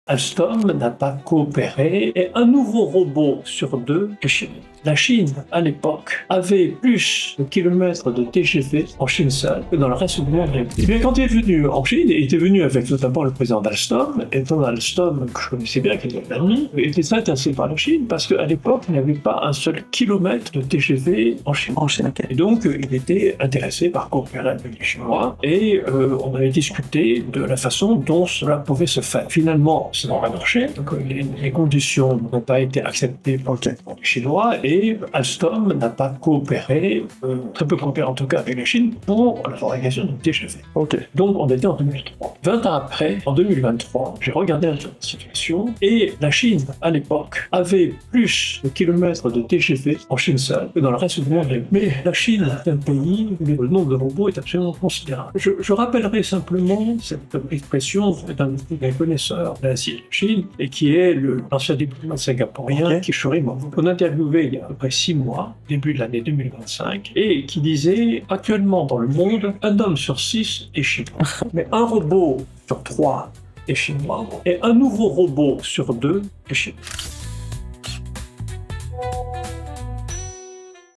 Alstom n'a pas coopéré et un nouveau robot sur deux est chinois. La Chine, à l'époque, avait plus de kilomètres de TGV en Chine seule que dans le reste du monde. Et bien, quand il est venu en Chine, il était venu avec notamment le président d'Alstom, et Donald Alstom, que je connaissais bien, qui était un ami, était très intéressé par la Chine, parce qu'à l'époque, il n'y avait pas un seul kilomètre de TGV en Chine. Ok. Et donc, il était intéressé par coopérer avec les Chinois, et on avait discuté de la façon dont cela pouvait se faire. Finalement, ça n'a pas marché, donc les conditions n'ont pas été acceptées par les Chinois, et Alstom n'a pas coopéré, très peu coopéré en tout cas avec la Chine, pour la fabrication de TGV. Donc on était en 2003. 20 ans après, en 2023, j'ai regardé la situation, et la Chine, à l'époque, avait plus de kilomètres de TGV en Chine seule que dans le reste du monde. Mais la Chine est un pays où le nombre de robots est absolument considérable. Je rappellerai simplement cette expression d'un connaisseur de l'Asie et de la Chine, et qui est l'ancien diplomate singapourien Kishore Momo, qu'on interviewait il y a à peu près 6 mois, début de l'année 2025, et qui disait « Actuellement dans le monde, un homme sur 6 est chinois, mais un robot sur 3 est chinois, et un nouveau robot sur 2 est chinois. »